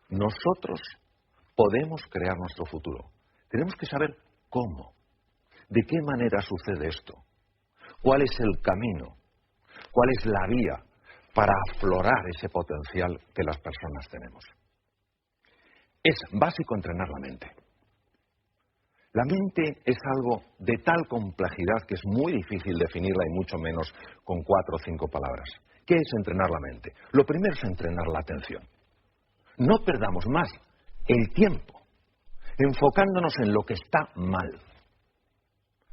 Nosotros podemos crear nuestro futuro. Tenemos que saber cómo, de qué manera sucede esto, cuál es el camino, cuál es la vía para aflorar ese potencial que las personas tenemos. Es básico entrenar la mente. La mente es algo de tal complejidad que es muy difícil definirla y mucho menos con 4 o 5 palabras. ¿Qué es entrenar la mente? Lo primero es entrenar la atención. No perdamos más el tiempo enfocándonos en lo que está mal.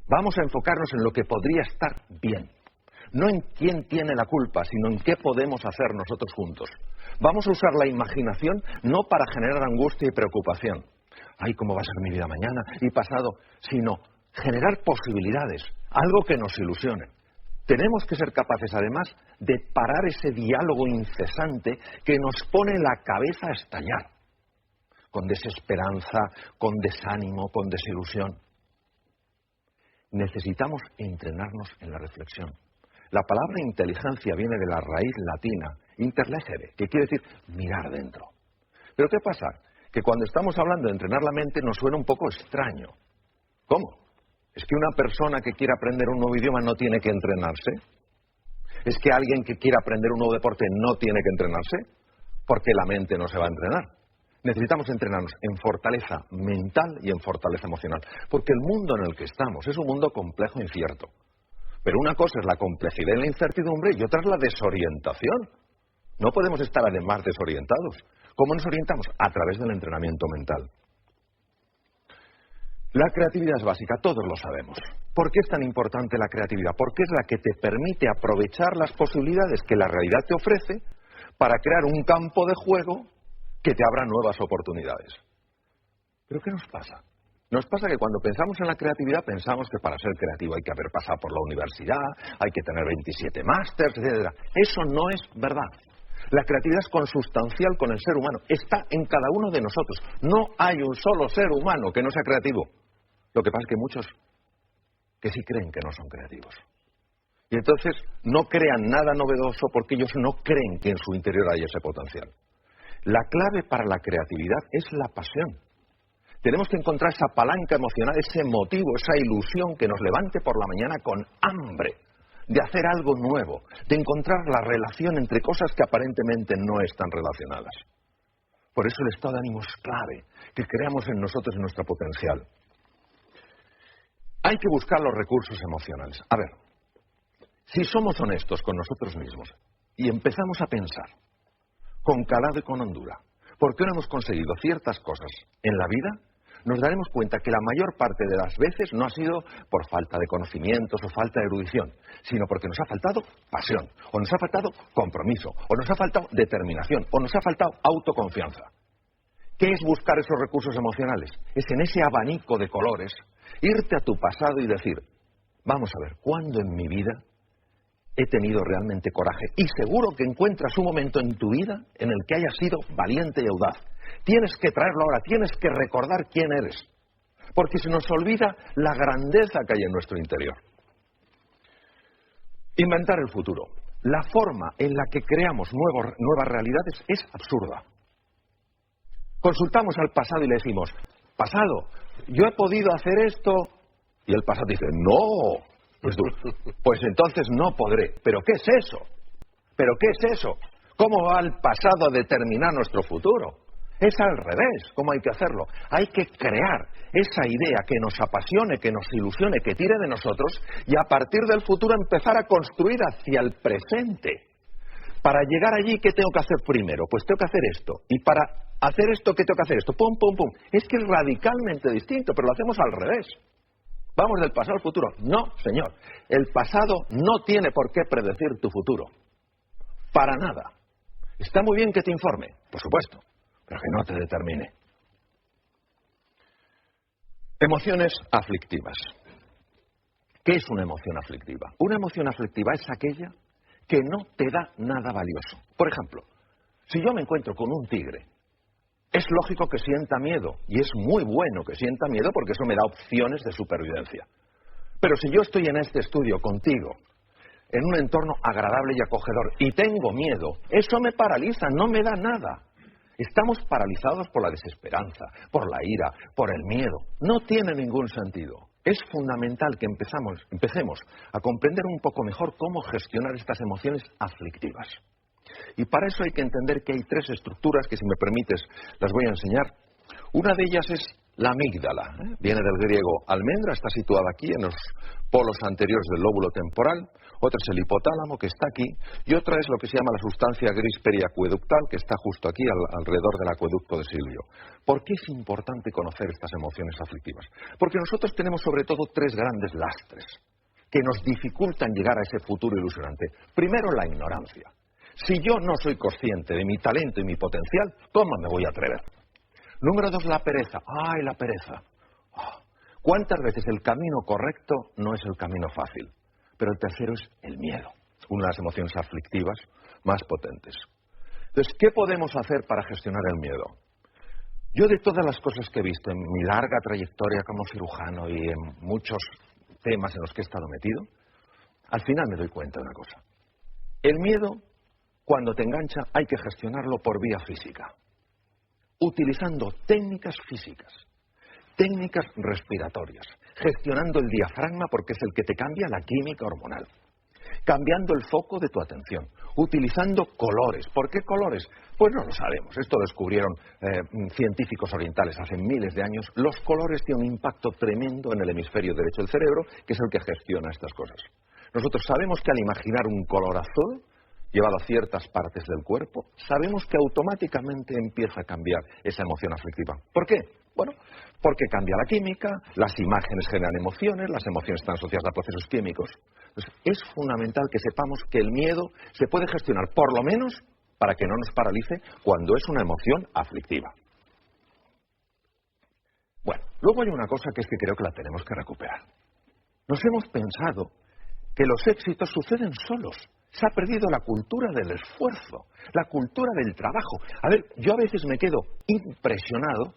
Vamos a enfocarnos en lo que podría estar bien. No en quién tiene la culpa, sino en qué podemos hacer nosotros juntos. Vamos a usar la imaginación no para generar angustia y preocupación. Ay, ¿cómo va a ser mi vida mañana y pasado? Sino generar posibilidades, algo que nos ilusione. Tenemos que ser capaces, además, de parar ese diálogo incesante que nos pone la cabeza a estallar, con desesperanza, con desánimo, con desilusión. Necesitamos entrenarnos en la reflexión. La palabra inteligencia viene de la raíz latina, interlegere, que quiere decir mirar dentro. Pero ¿qué pasa? Que cuando estamos hablando de entrenar la mente nos suena un poco extraño. ¿Cómo? ¿Es que una persona que quiera aprender un nuevo idioma no tiene que entrenarse? ¿Es que alguien que quiera aprender un nuevo deporte no tiene que entrenarse? Porque la mente no se va a entrenar. Necesitamos entrenarnos en fortaleza mental y en fortaleza emocional. Porque el mundo en el que estamos es un mundo complejo e incierto. Pero una cosa es la complejidad y la incertidumbre y otra es la desorientación. No podemos estar además desorientados. ¿Cómo nos orientamos? A través del entrenamiento mental. La creatividad es básica, todos lo sabemos. ¿Por qué es tan importante la creatividad? Porque es la que te permite aprovechar las posibilidades que la realidad te ofrece para crear un campo de juego que te abra nuevas oportunidades. ¿Pero qué nos pasa? Nos pasa que cuando pensamos en la creatividad pensamos que para ser creativo hay que haber pasado por la universidad, hay que tener 27 másters, etc. Eso no es verdad. La creatividad es consustancial con el ser humano. Está en cada uno de nosotros. No hay un solo ser humano que no sea creativo. Lo que pasa es que muchos que sí creen que no son creativos. Y entonces no crean nada novedoso porque ellos no creen que en su interior hay ese potencial. La clave para la creatividad es la pasión. Tenemos que encontrar esa palanca emocional, ese motivo, esa ilusión que nos levante por la mañana con hambre de hacer algo nuevo, de encontrar la relación entre cosas que aparentemente no están relacionadas. Por eso el estado de ánimo es clave, que creamos en nosotros y nuestro potencial. Hay que buscar los recursos emocionales. A ver, si somos honestos con nosotros mismos y empezamos a pensar con calado y con hondura, ¿por qué no hemos conseguido ciertas cosas en la vida? Nos daremos cuenta que la mayor parte de las veces no ha sido por falta de conocimientos o falta de erudición, sino porque nos ha faltado pasión, o nos ha faltado compromiso, o nos ha faltado determinación, o nos ha faltado autoconfianza. ¿Qué es buscar esos recursos emocionales? Es en ese abanico de colores, irte a tu pasado y decir, vamos a ver, ¿cuándo en mi vida he tenido realmente coraje? Y seguro que encuentras un momento en tu vida en el que hayas sido valiente y audaz. Tienes que traerlo ahora, tienes que recordar quién eres. Porque se nos olvida la grandeza que hay en nuestro interior. Inventar el futuro. La forma en la que creamos nuevas realidades es absurda. Consultamos al pasado y le decimos, pasado, yo he podido hacer esto. Y el pasado dice, no. Pues entonces no podré. ¿Pero qué es eso? ¿Pero qué es eso? ¿Cómo va el pasado a determinar nuestro futuro? Es al revés. ¿Cómo hay que hacerlo? Hay que crear esa idea que nos apasione, que nos ilusione, que tire de nosotros y a partir del futuro empezar a construir hacia el presente. Para llegar allí, ¿qué tengo que hacer primero? Pues tengo que hacer esto. Y para hacer esto, ¿qué tengo que hacer? Esto. Pum, pum, pum. Es que es radicalmente distinto, pero lo hacemos al revés. ¿Vamos del pasado al futuro? No, señor. El pasado no tiene por qué predecir tu futuro. Para nada. Está muy bien que te informe, por supuesto, pero que no te determine. Emociones aflictivas. ¿Qué es una emoción aflictiva? Una emoción aflictiva es aquella que no te da nada valioso. Por ejemplo, si yo me encuentro con un tigre, es lógico que sienta miedo, y es muy bueno que sienta miedo porque eso me da opciones de supervivencia. Pero si yo estoy en este estudio contigo, en un entorno agradable y acogedor, y tengo miedo, eso me paraliza, no me da nada. Estamos paralizados por la desesperanza, por la ira, por el miedo. No tiene ningún sentido. Es fundamental que empecemos a comprender un poco mejor cómo gestionar estas emociones aflictivas. Y para eso hay que entender que hay tres estructuras que, si me permites, las voy a enseñar. Una de ellas es la amígdala. Viene del griego almendra, está situada aquí en los polos anteriores del lóbulo temporal. Otra es el hipotálamo, que está aquí, y otra es lo que se llama la sustancia gris periacueductal, que está justo aquí, alrededor del acueducto de Silvio. ¿Por qué es importante conocer estas emociones aflictivas? Porque nosotros tenemos sobre todo tres grandes lastres que nos dificultan llegar a ese futuro ilusionante. Primero, la ignorancia. Si yo no soy consciente de mi talento y mi potencial, ¿cómo me voy a atrever? Número dos, la pereza. ¡Ay, la pereza! ¿Cuántas veces el camino correcto no es el camino fácil? Pero el tercero es el miedo, una de las emociones aflictivas más potentes. Entonces, ¿qué podemos hacer para gestionar el miedo? Yo, de todas las cosas que he visto en mi larga trayectoria como cirujano y en muchos temas en los que he estado metido, al final me doy cuenta de una cosa. El miedo, cuando te engancha, hay que gestionarlo por vía física, utilizando técnicas físicas, técnicas respiratorias, gestionando el diafragma porque es el que te cambia la química hormonal, cambiando el foco de tu atención, utilizando colores. ¿Por qué colores? Pues no lo sabemos. Esto lo descubrieron científicos orientales hace miles de años. Los colores tienen un impacto tremendo en el hemisferio derecho del cerebro, que es el que gestiona estas cosas. Nosotros sabemos que al imaginar un color azul llevado a ciertas partes del cuerpo, sabemos que automáticamente empieza a cambiar esa emoción aflictiva. ¿Por qué? Bueno, porque cambia la química, las imágenes generan emociones, las emociones están asociadas a procesos químicos. Entonces, es fundamental que sepamos que el miedo se puede gestionar, por lo menos, para que no nos paralice cuando es una emoción aflictiva. Bueno, luego hay una cosa que es que creo que la tenemos que recuperar. Nos hemos pensado que los éxitos suceden solos. Se ha perdido la cultura del esfuerzo, la cultura del trabajo. A ver, yo a veces me quedo impresionado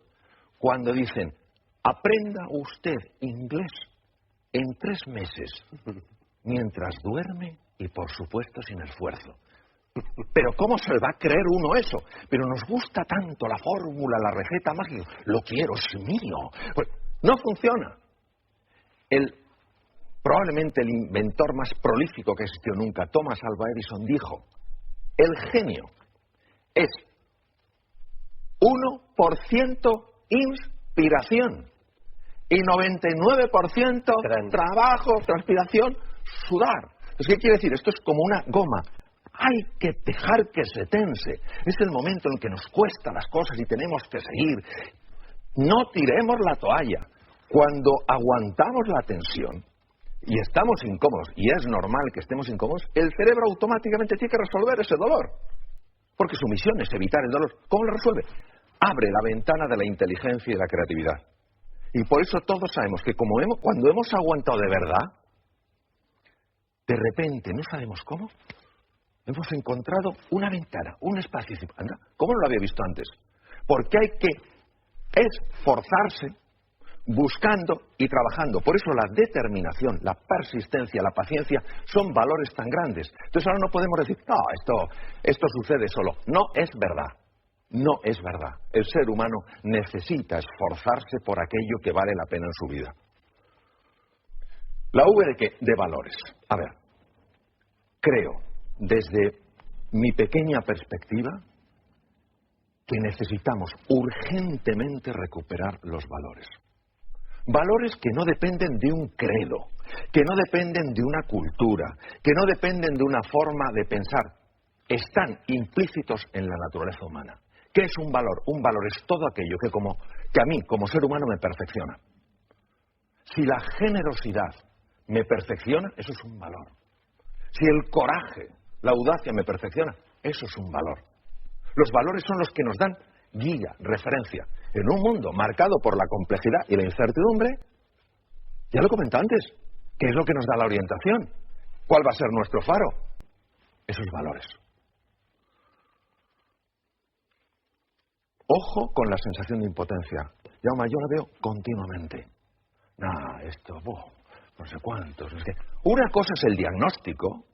cuando dicen, aprenda usted inglés en 3 meses, mientras duerme y, por supuesto, sin esfuerzo. Pero ¿cómo se le va a creer uno eso? Pero nos gusta tanto la fórmula, la receta mágica. Lo quiero, es mío. Pues no funciona. Probablemente el inventor más prolífico que existió nunca, Thomas Alva Edison, dijo, el genio es 1% inspiración y 99% trabajo, transpiración, sudar. Entonces, ¿qué quiere decir? Esto es como una goma. Hay que dejar que se tense. Es el momento en que nos cuesta las cosas y tenemos que seguir. No tiremos la toalla. Cuando aguantamos la tensión y estamos incómodos, y es normal que estemos incómodos, el cerebro automáticamente tiene que resolver ese dolor. Porque su misión es evitar el dolor. ¿Cómo lo resuelve? Abre la ventana de la inteligencia y la creatividad. Y por eso todos sabemos que cuando hemos aguantado de verdad, de repente, no sabemos cómo, hemos encontrado una ventana, un espacio. Anda, ¿cómo no lo había visto antes? Porque hay que esforzarse buscando y trabajando. Por eso la determinación, la persistencia, la paciencia son valores tan grandes. Entonces ahora no podemos decir, no, esto sucede solo. No es verdad. No es verdad. El ser humano necesita esforzarse por aquello que vale la pena en su vida. ¿La V de qué? De valores. A ver, creo, desde mi pequeña perspectiva, que necesitamos urgentemente recuperar los valores. Valores que no dependen de un credo, que no dependen de una cultura, que no dependen de una forma de pensar. Están implícitos en la naturaleza humana. ¿Qué es un valor? Un valor es todo aquello que a mí, como ser humano, me perfecciona. Si la generosidad me perfecciona, eso es un valor. Si el coraje, la audacia me perfecciona, eso es un valor. Los valores son los que nos dan guía, referencia. En un mundo marcado por la complejidad y la incertidumbre, ya lo comenté antes, ¿qué es lo que nos da la orientación? ¿Cuál va a ser nuestro faro? Esos valores. Ojo con la sensación de impotencia. Jaume, yo la veo continuamente. No sé cuántos. Es que una cosa es el diagnóstico,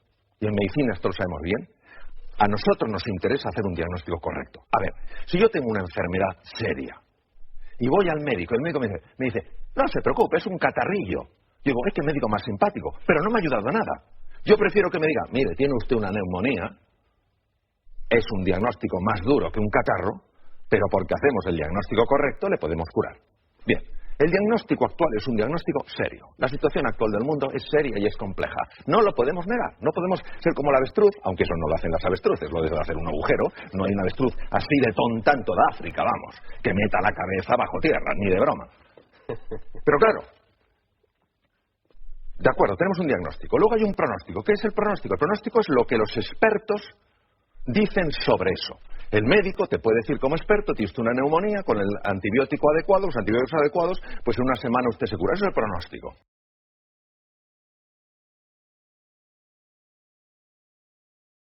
y en medicina esto lo sabemos bien. A nosotros nos interesa hacer un diagnóstico correcto. A ver, si yo tengo una enfermedad seria y voy al médico, el médico me dice, no se preocupe, es un catarrillo. Yo digo, qué médico más simpático, pero no me ha ayudado a nada. Yo prefiero que me diga, mire, tiene usted una neumonía, es un diagnóstico más duro que un catarro, pero porque hacemos el diagnóstico correcto le podemos curar. Bien, el diagnóstico actual es un diagnóstico serio. La situación actual del mundo es seria y es compleja. No lo podemos negar, no podemos ser como la avestruz, aunque eso no lo hacen las avestruces, lo de hacer un agujero. No hay una avestruz así de tonta en toda África, vamos, que meta la cabeza bajo tierra, ni de broma. Pero claro, de acuerdo, tenemos un diagnóstico. Luego hay un pronóstico. ¿Qué es el pronóstico? El pronóstico es lo que los expertos dicen sobre eso. El médico te puede decir como experto, tienes una neumonía, con el antibiótico adecuado, los antibióticos adecuados, pues en una semana usted se cura. Eso es el pronóstico.